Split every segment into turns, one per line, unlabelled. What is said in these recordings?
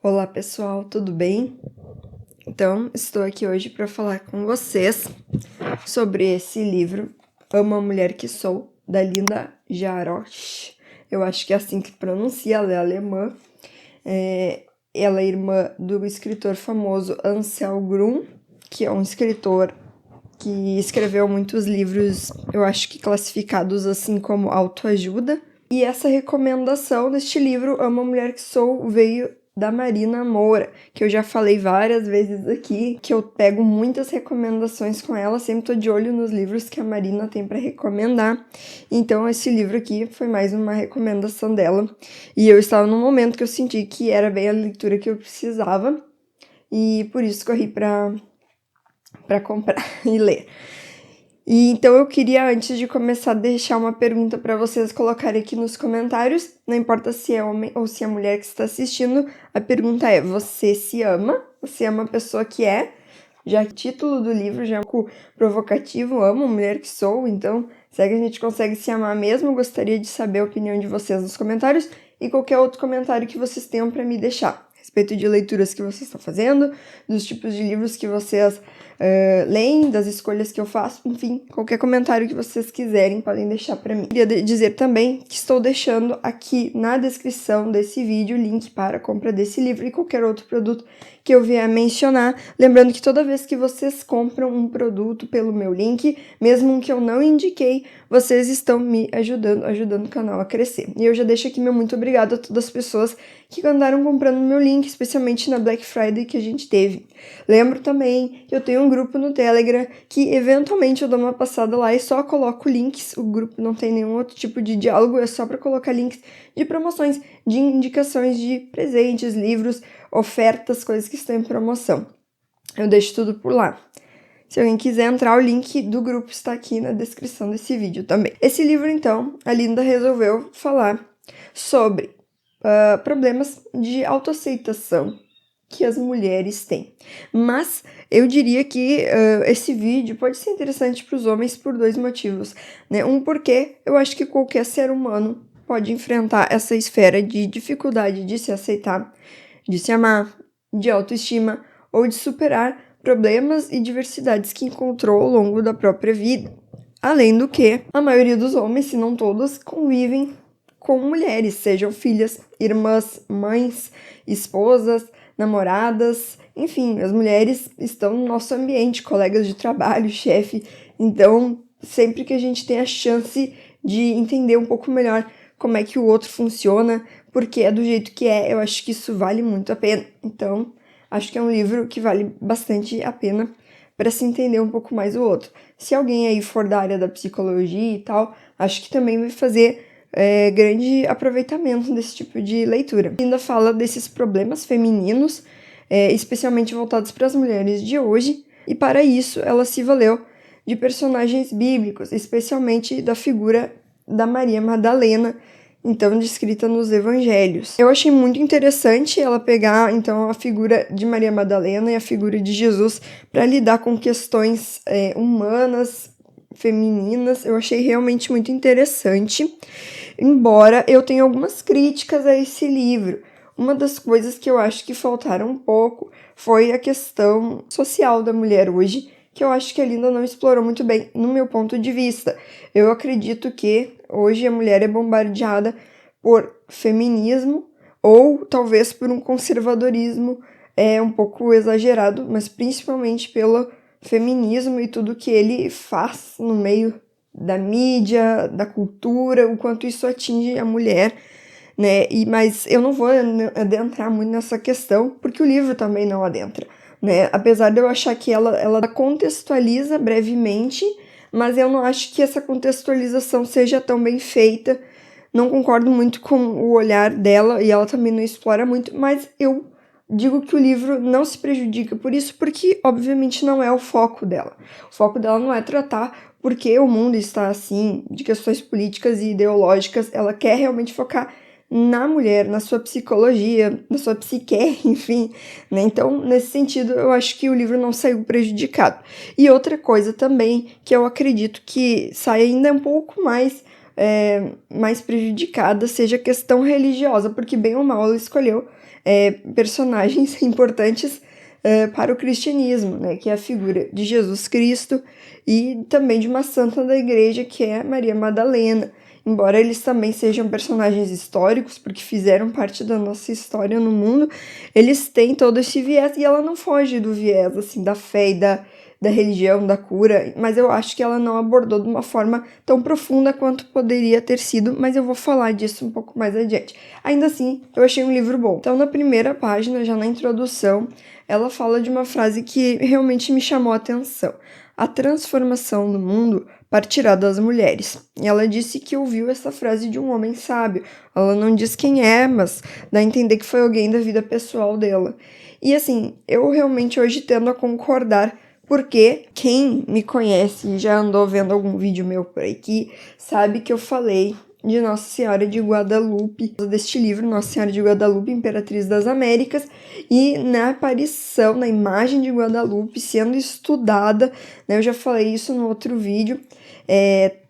Olá pessoal, tudo bem? Então, estou aqui hoje para falar com vocês sobre esse livro Amo a Mulher que Sou, da Linda Jarosz. Eu acho que é assim que pronuncia, ela é alemã. Ela é irmã do escritor famoso Ansel Grun, que é um escritor que escreveu muitos livros, eu acho que classificados assim como autoajuda. E essa recomendação deste livro, Amo a Mulher que Sou, veio da Marina Moura, que eu já falei várias vezes aqui, que eu pego muitas recomendações com ela, sempre tô de olho nos livros que a Marina tem para recomendar. Então esse livro aqui foi mais uma recomendação dela. E eu estava num momento que eu senti que era bem a leitura que eu precisava, e por isso corri para comprar e ler. E então eu queria, antes de começar, deixar uma pergunta para vocês colocarem aqui nos comentários. Não importa se é homem ou se é mulher que está assistindo, a pergunta é: você se ama? Você é uma pessoa que é? Já que o título do livro já é um pouco provocativo, amo a mulher que sou, então será que a gente consegue se amar mesmo? Gostaria de saber a opinião de vocês nos comentários e qualquer outro comentário que vocês tenham para me deixar a respeito de leituras que vocês estão fazendo, dos tipos de livros que vocês leem, das escolhas que eu faço, enfim, qualquer comentário que vocês quiserem podem deixar para mim. Queria dizer também que estou deixando aqui na descrição desse vídeo o link para a compra desse livro e qualquer outro produto que eu vier mencionar. Lembrando que toda vez que vocês compram um produto pelo meu link, mesmo que eu não indiquei, vocês estão me ajudando o canal a crescer. E eu já deixo aqui meu muito obrigado a todas as pessoas que andaram comprando no meu link, especialmente na Black Friday que a gente teve. Lembro também que eu tenho um grupo no Telegram que eventualmente eu dou uma passada lá e só coloco links. O grupo não tem nenhum outro tipo de diálogo, é só para colocar links de promoções, de indicações de presentes, livros, ofertas, coisas que estão em promoção. Eu deixo tudo por lá. Se alguém quiser entrar, o link do grupo está aqui na descrição desse vídeo também. Esse livro, então, a Linda resolveu falar sobre problemas de autoaceitação que as mulheres têm. Mas eu diria que esse vídeo pode ser interessante para os homens por dois motivos, né? Um, porque eu acho que qualquer ser humano pode enfrentar essa esfera de dificuldade de se aceitar, de se amar, de autoestima ou de superar problemas e diversidades que encontrou ao longo da própria vida. Além do que, a maioria dos homens, se não todos, convivem com mulheres, sejam filhas, irmãs, mães, esposas, namoradas, enfim, as mulheres estão no nosso ambiente, colegas de trabalho, chefe. Então, sempre que a gente tem a chance de entender um pouco melhor como é que o outro funciona, porque é do jeito que é, eu acho que isso vale muito a pena. Então, acho que é um livro que vale bastante a pena para se entender um pouco mais o outro. Se alguém aí for da área da psicologia e tal, acho que também vai fazer grande aproveitamento desse tipo de leitura. Ainda fala desses problemas femininos, especialmente voltados para as mulheres de hoje, e para isso ela se valeu de personagens bíblicos, especialmente da figura da Maria Madalena, então descrita nos evangelhos. Eu achei muito interessante ela pegar então a figura de Maria Madalena e a figura de Jesus para lidar com questões humanas, femininas. Eu achei realmente muito interessante, embora eu tenha algumas críticas a esse livro. Uma das coisas que eu acho que faltaram um pouco foi a questão social da mulher hoje, que eu acho que a Linda não explorou muito bem, no meu ponto de vista. Eu acredito que hoje a mulher é bombardeada por feminismo ou talvez por um conservadorismo um pouco exagerado, mas principalmente pelo feminismo e tudo que ele faz no meio da mídia, da cultura, o quanto isso atinge a mulher, né? Mas eu não vou adentrar muito nessa questão, porque o livro também não adentra, né? Apesar de eu achar que ela contextualiza brevemente, mas eu não acho que essa contextualização seja tão bem feita. Não concordo muito com o olhar dela, e ela também não explora muito, mas eu digo que o livro não se prejudica por isso, porque obviamente não é o foco dela. O foco dela não é tratar porque o mundo está assim, de questões políticas e ideológicas. Ela quer realmente focar na mulher, na sua psicologia, na sua psique, enfim, né? Então, nesse sentido, eu acho que o livro não saiu prejudicado. E outra coisa também, que eu acredito que sai ainda um pouco mais prejudicada, seja a questão religiosa, porque bem ou mal ela escolheu personagens importantes para o cristianismo, né, que é a figura de Jesus Cristo e também de uma santa da igreja, que é Maria Madalena. Embora eles também sejam personagens históricos, porque fizeram parte da nossa história no mundo, eles têm todo esse viés, e ela não foge do viés, assim, da fé e da religião, da cura, mas eu acho que ela não abordou de uma forma tão profunda quanto poderia ter sido, mas eu vou falar disso um pouco mais adiante. Ainda assim, eu achei um livro bom. Então, na primeira página, já na introdução, ela fala de uma frase que realmente me chamou a atenção. A transformação do mundo partirá das mulheres. E ela disse que ouviu essa frase de um homem sábio. Ela não diz quem é, mas dá a entender que foi alguém da vida pessoal dela. E assim, eu realmente hoje tendo a concordar, porque quem me conhece e já andou vendo algum vídeo meu por aqui, sabe que eu falei de Nossa Senhora de Guadalupe, deste livro, Nossa Senhora de Guadalupe, Imperatriz das Américas, e na aparição, na imagem de Guadalupe sendo estudada, né, eu já falei isso no outro vídeo,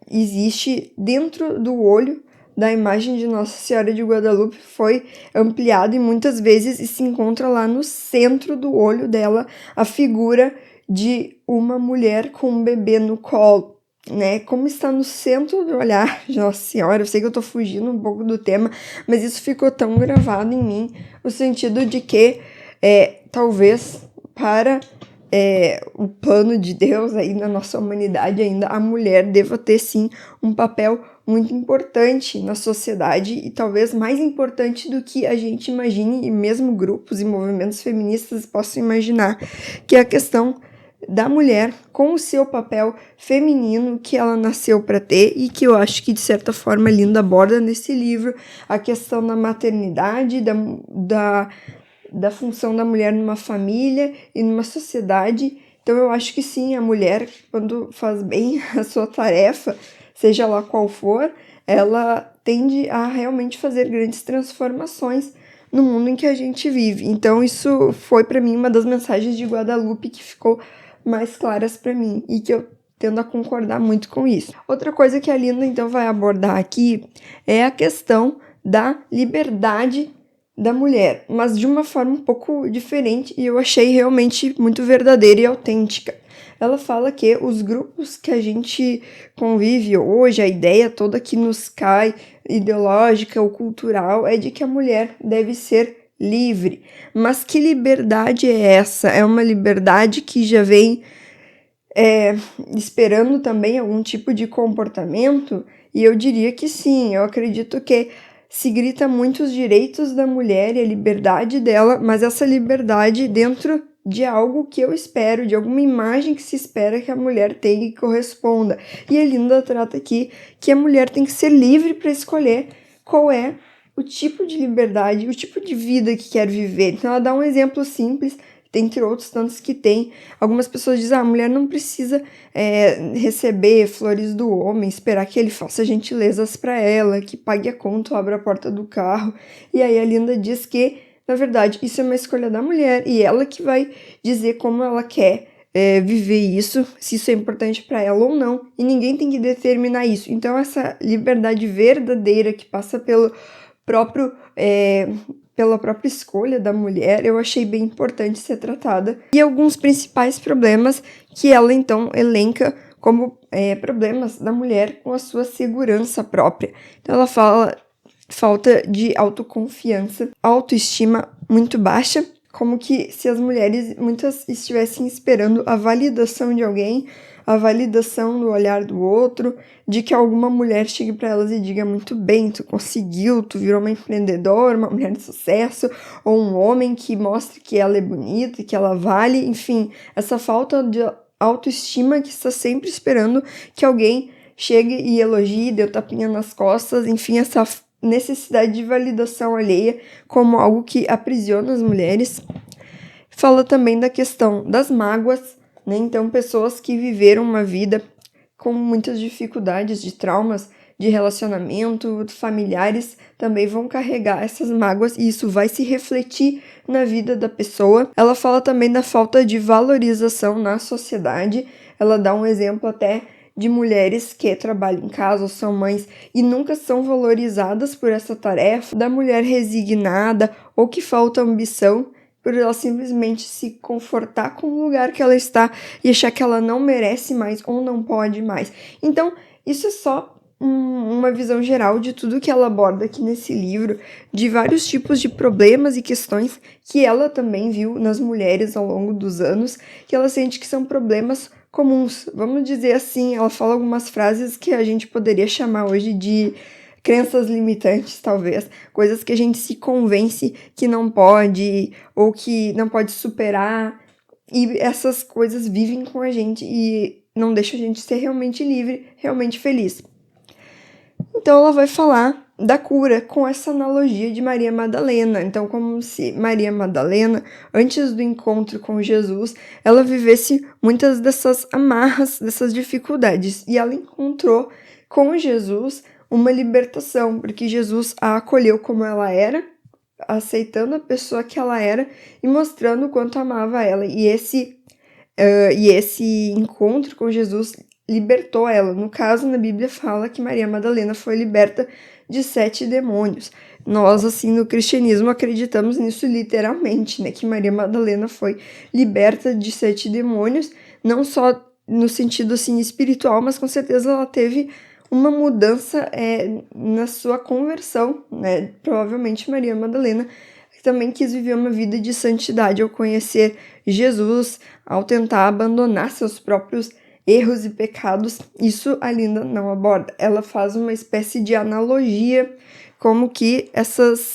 existe dentro do olho da imagem de Nossa Senhora de Guadalupe, foi ampliado e muitas vezes se encontra lá no centro do olho dela a figura de uma mulher com um bebê no colo, né, como está no centro do olhar de Nossa Senhora. Eu sei que eu tô fugindo um pouco do tema, mas isso ficou tão gravado em mim, no sentido de que, talvez, para o plano de Deus aí na nossa humanidade ainda, a mulher deva ter, sim, um papel muito importante na sociedade e talvez mais importante do que a gente imagine, e mesmo grupos e movimentos feministas possam imaginar, que é a questão da mulher com o seu papel feminino que ela nasceu para ter, e que eu acho que de certa forma Linda aborda nesse livro a questão da maternidade, da função da mulher numa família e numa sociedade. Então eu acho que sim, a mulher, quando faz bem a sua tarefa, seja lá qual for, ela tende a realmente fazer grandes transformações no mundo em que a gente vive. Então isso foi para mim uma das mensagens de Guadalupe que ficou mais claras para mim e que eu tendo a concordar muito com isso. Outra coisa que a Linda então vai abordar aqui é a questão da liberdade da mulher, mas de uma forma um pouco diferente, e eu achei realmente muito verdadeira e autêntica. Ela fala que os grupos que a gente convive hoje, a ideia toda que nos cai, ideológica ou cultural, é de que a mulher deve ser livre. Mas que liberdade é essa? É uma liberdade que já vem esperando também algum tipo de comportamento? E eu diria que sim, eu acredito que se grita muito os direitos da mulher e a liberdade dela, mas essa liberdade dentro de algo que eu espero, de alguma imagem que se espera que a mulher tenha e corresponda. E a Linda trata aqui que a mulher tem que ser livre para escolher qual é o tipo de liberdade, o tipo de vida que quer viver. Então ela dá um exemplo simples, dentre outros tantos que tem. Algumas pessoas dizem, a mulher não precisa receber flores do homem, esperar que ele faça gentilezas para ela, que pague a conta ou abra a porta do carro. E aí a Linda diz que, na verdade, isso é uma escolha da mulher e ela que vai dizer como ela quer viver isso, se isso é importante para ela ou não, e ninguém tem que determinar isso. Então essa liberdade verdadeira que passa pela própria escolha da mulher, eu achei bem importante ser tratada. E alguns principais problemas que ela então elenca como problemas da mulher com a sua segurança própria. Então ela fala falta de autoconfiança, autoestima muito baixa, como que se as mulheres muitas estivessem esperando a validação de alguém, a validação do olhar do outro, de que alguma mulher chegue para elas e diga muito bem, tu conseguiu, tu virou uma empreendedora, uma mulher de sucesso, ou um homem que mostre que ela é bonita, que ela vale, enfim, essa falta de autoestima que está sempre esperando que alguém chegue e elogie, dê o tapinha nas costas, enfim, essa necessidade de validação alheia como algo que aprisiona as mulheres. Fala também da questão das mágoas, né? Então, pessoas que viveram uma vida com muitas dificuldades, de traumas, de relacionamento, familiares, também vão carregar essas mágoas e isso vai se refletir na vida da pessoa. Ela fala também da falta de valorização na sociedade. Ela dá um exemplo até de mulheres que trabalham em casa ou são mães e nunca são valorizadas por essa tarefa, da mulher resignada ou que falta ambição por ela simplesmente se confortar com o lugar que ela está e achar que ela não merece mais ou não pode mais. Então, isso é só uma visão geral de tudo que ela aborda aqui nesse livro, de vários tipos de problemas e questões que ela também viu nas mulheres ao longo dos anos, que ela sente que são problemas comuns. Vamos dizer assim, ela fala algumas frases que a gente poderia chamar hoje de crenças limitantes, talvez, coisas que a gente se convence que não pode ou que não pode superar, e essas coisas vivem com a gente e não deixam a gente ser realmente livre, realmente feliz. Então ela vai falar da cura com essa analogia de Maria Madalena. Então, como se Maria Madalena, antes do encontro com Jesus, ela vivesse muitas dessas amarras, dessas dificuldades, e ela encontrou com Jesus uma libertação, porque Jesus a acolheu como ela era, aceitando a pessoa que ela era e mostrando o quanto amava ela. E esse encontro com Jesus libertou ela. No caso, na Bíblia fala que Maria Madalena foi liberta de 7 demônios. Nós, assim, no cristianismo acreditamos nisso literalmente, né? Que Maria Madalena foi liberta de 7 demônios, não só no sentido, assim, espiritual, mas com certeza ela teve uma mudança na sua conversão, né? Provavelmente Maria Madalena também quis viver uma vida de santidade ao conhecer Jesus, ao tentar abandonar seus próprios erros e pecados. Isso a Linda não aborda. Ela faz uma espécie de analogia, como que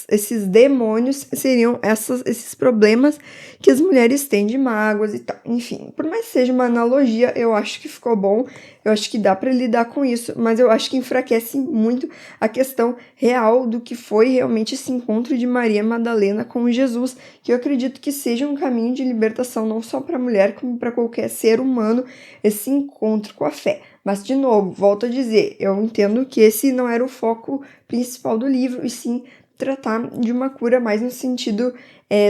esses demônios seriam esses problemas que as mulheres têm de mágoas e tal. Enfim, por mais que seja uma analogia, eu acho que ficou bom, eu acho que dá para lidar com isso, mas eu acho que enfraquece muito a questão real do que foi realmente esse encontro de Maria Madalena com Jesus, que eu acredito que seja um caminho de libertação não só para a mulher, como para qualquer ser humano, esse encontro com a fé. Mas, de novo, volto a dizer, eu entendo que esse não era o foco principal do livro, e sim tratar de uma cura mais no sentido,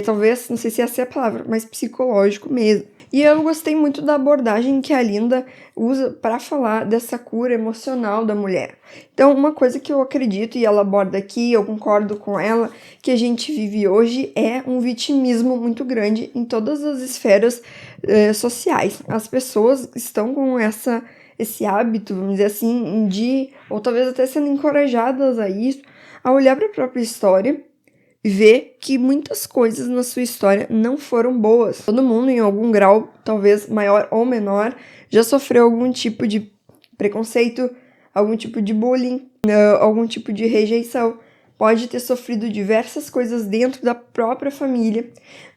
talvez, não sei se essa é a palavra, mas psicológico mesmo. E eu gostei muito da abordagem que a Linda usa para falar dessa cura emocional da mulher. Então, uma coisa que eu acredito, e ela aborda aqui, eu concordo com ela, que a gente vive hoje é um vitimismo muito grande em todas as esferas sociais. As pessoas estão com esse hábito, vamos dizer assim, ou talvez até sendo encorajadas a isso, a olhar para a própria história e ver que muitas coisas na sua história não foram boas. Todo mundo, em algum grau, talvez maior ou menor, já sofreu algum tipo de preconceito, algum tipo de bullying, algum tipo de rejeição. Pode ter sofrido diversas coisas dentro da própria família,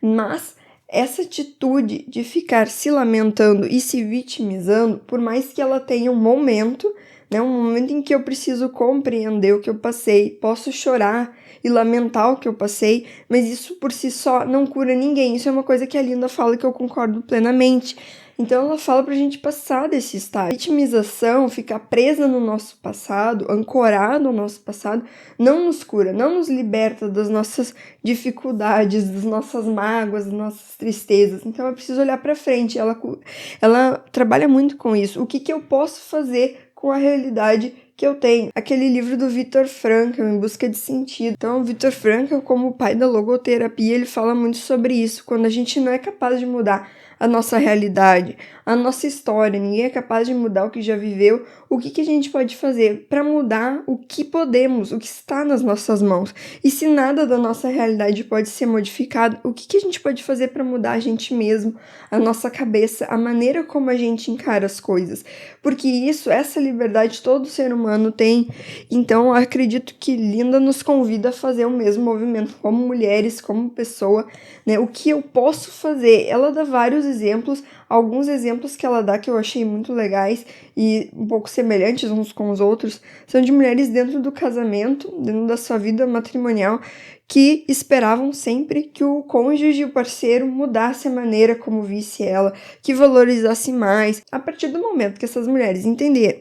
mas essa atitude de ficar se lamentando e se vitimizando, por mais que ela tenha um momento em que eu preciso compreender o que eu passei, posso chorar e lamentar o que eu passei, mas isso por si só não cura ninguém. Isso é uma coisa que a Linda fala que eu concordo plenamente. Então ela fala pra gente passar desse estágio. A vitimização, ficar presa no nosso passado, ancorado no nosso passado, não nos cura, não nos liberta das nossas dificuldades, das nossas mágoas, das nossas tristezas. Então é preciso olhar pra frente. Ela trabalha muito com isso. O que eu posso fazer com a realidade que eu tenho? Aquele livro do Viktor Frankl, Em Busca de Sentido. Então, o Viktor Frankl, como o pai da logoterapia, ele fala muito sobre isso. Quando a gente não é capaz de mudar a nossa realidade, a nossa história, ninguém é capaz de mudar o que já viveu, o que a gente pode fazer para mudar o que podemos, o que está nas nossas mãos? E se nada da nossa realidade pode ser modificado, o que a gente pode fazer para mudar a gente mesmo, a nossa cabeça, a maneira como a gente encara as coisas? Porque essa liberdade todo ser humano tem. Então, eu acredito que Linda nos convida a fazer o mesmo movimento como mulheres, como pessoa, né? O que eu posso fazer? Ela dá vários exemplos, alguns exemplos que ela dá que eu achei muito legais e um pouco semelhantes uns com os outros, são de mulheres dentro do casamento, dentro da sua vida matrimonial, que esperavam sempre que o cônjuge, o parceiro, mudasse a maneira como visse ela, que valorizasse mais. A partir do momento que essas mulheres entenderam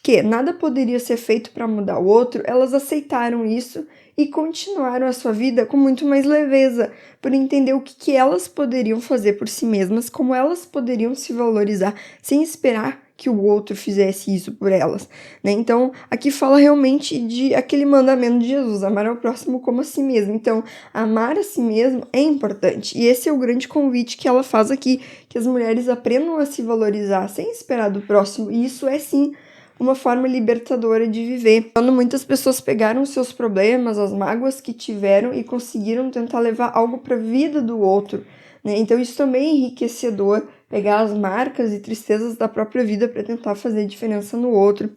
que nada poderia ser feito para mudar o outro, elas aceitaram isso e continuaram a sua vida com muito mais leveza, por entender o que elas poderiam fazer por si mesmas, como elas poderiam se valorizar, sem esperar que o outro fizesse isso por elas, né? Então, aqui fala realmente de aquele mandamento de Jesus, amar ao próximo como a si mesmo. Então, amar a si mesmo é importante. E esse é o grande convite que ela faz aqui, que as mulheres aprendam a se valorizar sem esperar do próximo. E isso é, sim, uma forma libertadora de viver. Quando muitas pessoas pegaram seus problemas, as mágoas que tiveram e conseguiram tentar levar algo para a vida do outro, né? Então, isso também é enriquecedor, pegar as marcas e tristezas da própria vida para tentar fazer diferença no outro.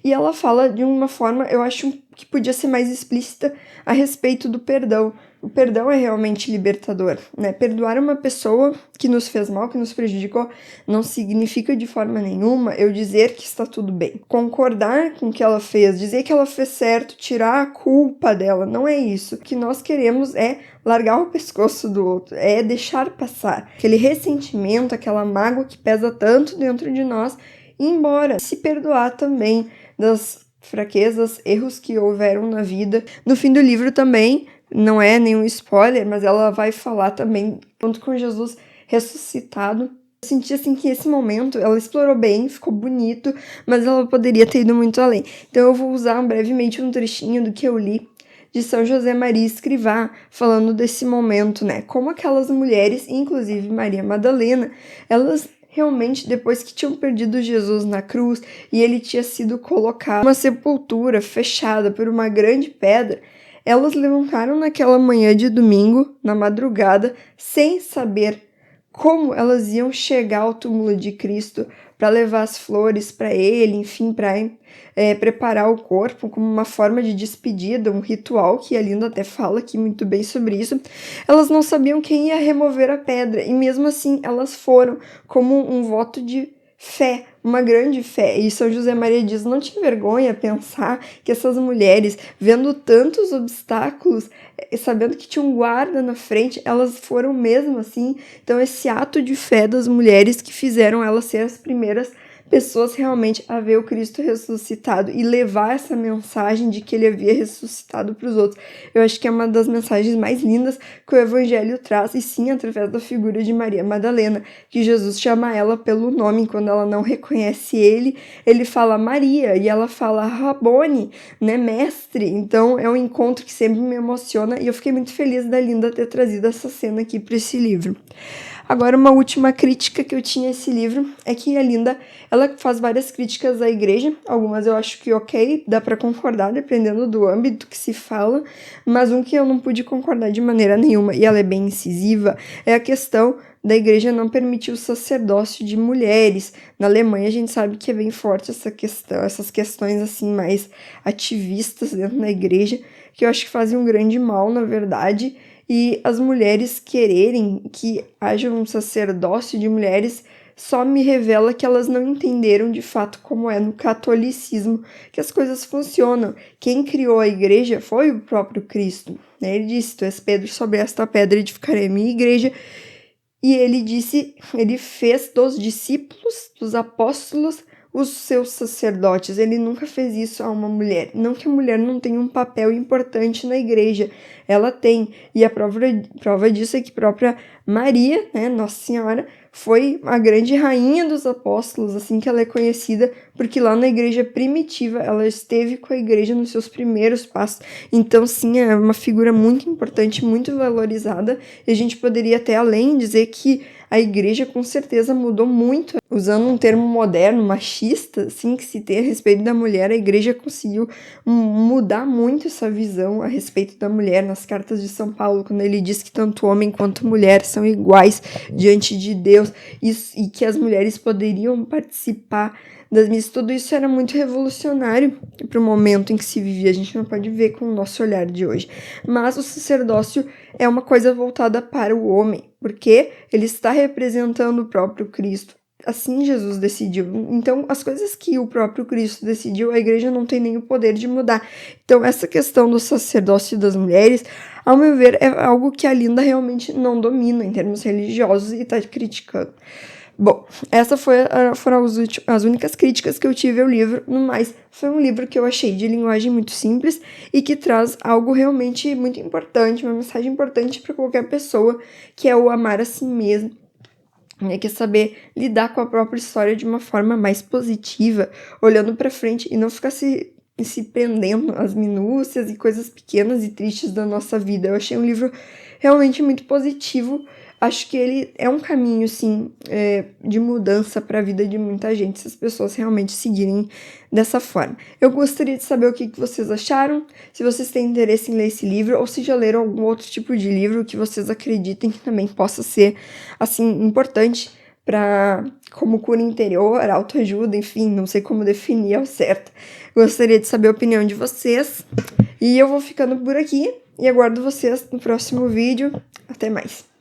E ela fala de uma forma, eu acho que podia ser mais explícita a respeito do perdão. O perdão é realmente libertador, né? Perdoar uma pessoa que nos fez mal, que nos prejudicou, não significa de forma nenhuma eu dizer que está tudo bem. Concordar com o que ela fez, dizer que ela fez certo, tirar a culpa dela, não é isso. O que nós queremos é largar o pescoço do outro, é deixar passar aquele ressentimento, aquela mágoa que pesa tanto dentro de nós, ir embora. Se perdoar também das fraquezas, erros que houveram na vida. No fim do livro também, não é nenhum spoiler, mas ela vai falar também, junto com Jesus ressuscitado. Eu senti assim que esse momento ela explorou bem, ficou bonito, mas ela poderia ter ido muito além. Então eu vou usar brevemente um trechinho do que eu li de São José Maria Escrivá, falando desse momento, né? Como aquelas mulheres, inclusive Maria Madalena, elas realmente, depois que tinham perdido Jesus na cruz e ele tinha sido colocado numa sepultura fechada por uma grande pedra, elas levantaram naquela manhã de domingo, na madrugada, sem saber como elas iam chegar ao túmulo de Cristo para levar as flores para ele, enfim, para preparar o corpo como uma forma de despedida, um ritual, que a Linda até fala aqui muito bem sobre isso. Elas não sabiam quem ia remover a pedra, e mesmo assim elas foram como um voto de fé, uma grande fé. E São José Maria diz, não te envergonha pensar que essas mulheres, vendo tantos obstáculos, sabendo que tinha um guarda na frente, elas foram mesmo assim. Então esse ato de fé das mulheres que fizeram elas ser as primeiras pessoas realmente a ver o Cristo ressuscitado e levar essa mensagem de que ele havia ressuscitado para os outros. Eu acho que é uma das mensagens mais lindas que o Evangelho traz, e sim, através da figura de Maria Madalena, que Jesus chama ela pelo nome. Quando ela não reconhece ele, ele fala Maria, e ela fala Rabone, né, mestre. Então é um encontro que sempre me emociona, e eu fiquei muito feliz da Linda ter trazido essa cena aqui para esse livro. Agora, uma última crítica que eu tinha a esse livro é que a Linda, ela faz várias críticas à igreja, algumas eu acho que ok, dá para concordar dependendo do âmbito que se fala, mas um que eu não pude concordar de maneira nenhuma, e ela é bem incisiva, é a questão da igreja não permitir o sacerdócio de mulheres. Na Alemanha a gente sabe que é bem forte essa questão, essas questões assim mais ativistas dentro da igreja, que eu acho que fazem um grande mal, na verdade. E as mulheres quererem que haja um sacerdócio de mulheres só me revela que elas não entenderam de fato como é no catolicismo que as coisas funcionam. Quem criou a igreja foi o próprio Cristo, né? Ele disse, tu és Pedro, sobre esta pedra edificarei a minha igreja. E ele disse, ele fez dos discípulos, dos apóstolos, os seus sacerdotes. Ele nunca fez isso a uma mulher. Não que a mulher não tenha um papel importante na igreja, ela tem. E a prova disso é que própria Maria, né, Nossa Senhora, foi a grande rainha dos apóstolos, assim que ela é conhecida, porque lá na igreja primitiva ela esteve com a igreja nos seus primeiros passos. Então, sim, é uma figura muito importante, muito valorizada, e a gente poderia até além dizer que a igreja com certeza mudou muito. Usando um termo moderno, machista, assim, que se tem a respeito da mulher, a igreja conseguiu mudar muito essa visão a respeito da mulher nas cartas de São Paulo, quando ele diz que tanto homem quanto mulher são iguais diante de Deus, e que as mulheres poderiam participar das missas. Tudo isso era muito revolucionário para o momento em que se vivia. A gente não pode ver com o nosso olhar de hoje. Mas o sacerdócio é uma coisa voltada para o homem, porque ele está representando o próprio Cristo. Assim Jesus decidiu. Então, as coisas que o próprio Cristo decidiu, a igreja não tem nem o poder de mudar. Então, essa questão do sacerdócio das mulheres, ao meu ver, é algo que a Linda realmente não domina em termos religiosos e está criticando. Bom, essas foram as únicas críticas que eu tive ao livro. No mais, foi um livro que eu achei de linguagem muito simples e que traz algo realmente muito importante, uma mensagem importante para qualquer pessoa, que é o amar a si mesmo. né, que é saber lidar com a própria história de uma forma mais positiva, olhando pra frente e não ficar se prendendo às minúcias e coisas pequenas e tristes da nossa vida. Eu achei um livro realmente muito positivo. Acho que ele é um caminho, sim, de mudança para a vida de muita gente, se as pessoas realmente seguirem dessa forma. Eu gostaria de saber o que vocês acharam, se vocês têm interesse em ler esse livro, ou se já leram algum outro tipo de livro que vocês acreditem que também possa ser, assim, importante como cura interior, autoajuda, enfim, não sei como definir ao certo. Gostaria de saber a opinião de vocês. E eu vou ficando por aqui e aguardo vocês no próximo vídeo. Até mais!